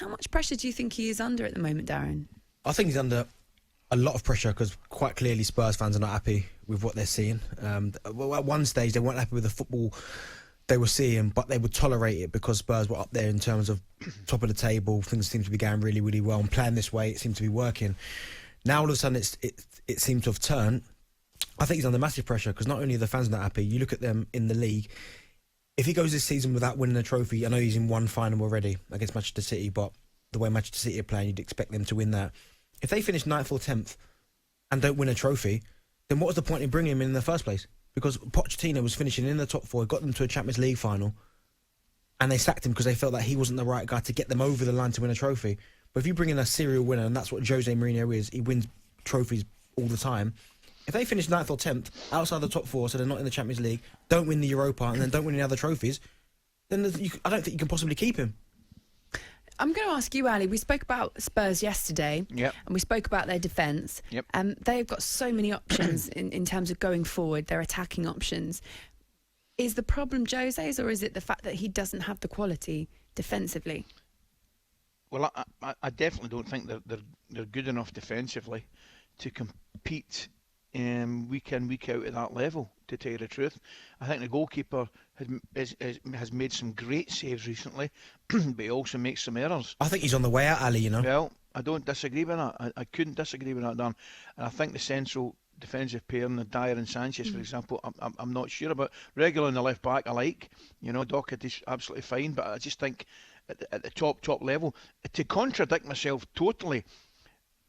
How much pressure do you think he is under at the moment, Darren? I think he's under a lot of pressure because quite clearly Spurs fans are not happy with what they're seeing. Well, at one stage they weren't happy with the football they were seeing, but they would tolerate it because Spurs were up there in terms of top of the table. Things seemed to be going really, really well, and playing this way, it seemed to be working. Now all of a sudden it seemed to have turned. I think he's under massive pressure because not only are the fans not happy, you look at them in the league. If he goes this season without winning a trophy, I know he's in one final already against Manchester City, but the way Manchester City are playing, you'd expect them to win that. If they finish 9th or 10th and don't win a trophy, then what was the point in bringing him in the first place? Because Pochettino was finishing in the top 4, got them to a Champions League final, and they sacked him because they felt that he wasn't the right guy to get them over the line to win a trophy. But if you bring in a serial winner, and that's what Jose Mourinho is, he wins trophies all the time. If they finish 9th or 10th, outside the top 4, so they're not in the Champions League, don't win the Europa, and then don't win any other trophies, then I don't think you can possibly keep him. I'm going to ask you, Ali. We spoke about Spurs yesterday, Yep. and we spoke about their defence. Yep. They've got so many options in terms of going forward, their attacking options. Is the problem Jose's, or is it the fact that he doesn't have the quality defensively? Well, I definitely don't think they're good enough defensively to compete week in, week out at that level, to tell you the truth. I think the goalkeeper has made some great saves recently, but he also makes some errors. I think he's on the way out, Ali, you know. Well, I don't disagree with that. I couldn't disagree with that, Dan. And I think the central defensive pair, and the Dyer and Sanchez, for example, I'm not sure about. Regular on the left back, I like. You know, Dockett is absolutely fine, but I just think at the top level, to contradict myself totally,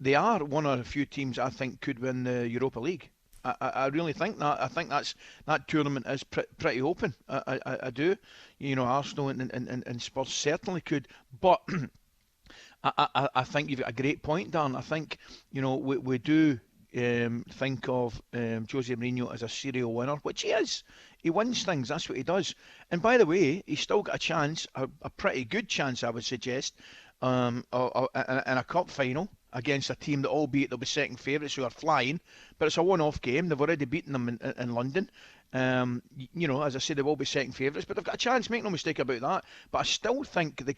they are one of the few teams I think could win the Europa League. I really think that. I think that tournament is pretty open. I do. You know, Arsenal and Spurs certainly could. But I think you've got a great point, Dan. I think, you know, we do think of Jose Mourinho as a serial winner, which he is. He wins things. That's what he does. And by the way, he's still got a chance, a pretty good chance, I would suggest, in a cup final against a team that, albeit they'll be second favourites who are flying, but it's a one-off game. They've already beaten them in London. You know, as I said, they will be second favourites, but they've got a chance. Make no mistake about that. But I still think they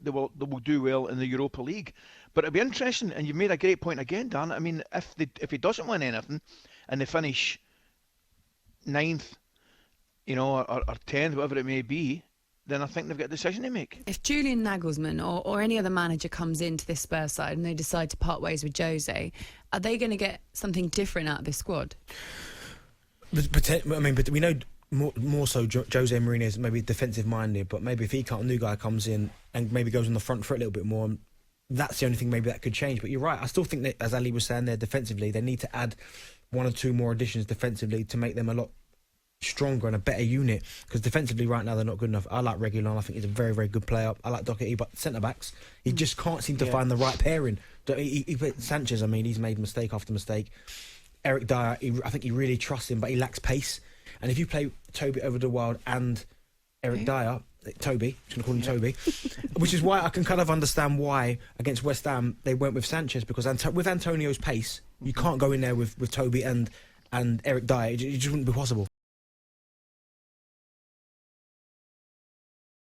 will do well in the Europa League. But it'll be interesting. And you've made a great point again, Dan. I mean, if he doesn't win anything, and they finish 9th, you know, or 10th, whatever it may be, then I think they've got a decision to make. If Julian Nagelsmann or any other manager comes into this Spurs side and they decide to part ways with Jose, are they going to get something different out of this squad? But we know more so Jose Mourinho is maybe defensive minded, but maybe if a new guy comes in and maybe goes on the front foot a little bit more, that's the only thing maybe that could change. But you're right, I still think that, as Ali was saying there, defensively they need to add 1 or 2 more additions defensively to make them a lot stronger and a better unit, because defensively right now they're not good enough. I like Reguilon. I think he's a very, very good player. I like Doherty, but centre-backs, he just can't seem to find the right pairing. Sanchez, I mean, he's made mistake after mistake. Eric Dyer, I think he really trusts him, but he lacks pace. And if you play Toby Alderweireld and Eric Dyer, Toby, I'm just going to call him Toby, which is why I can kind of understand why against West Ham they went with Sanchez, because with Antonio's pace, you can't go in there with Toby and Eric Dyer. It just wouldn't be possible.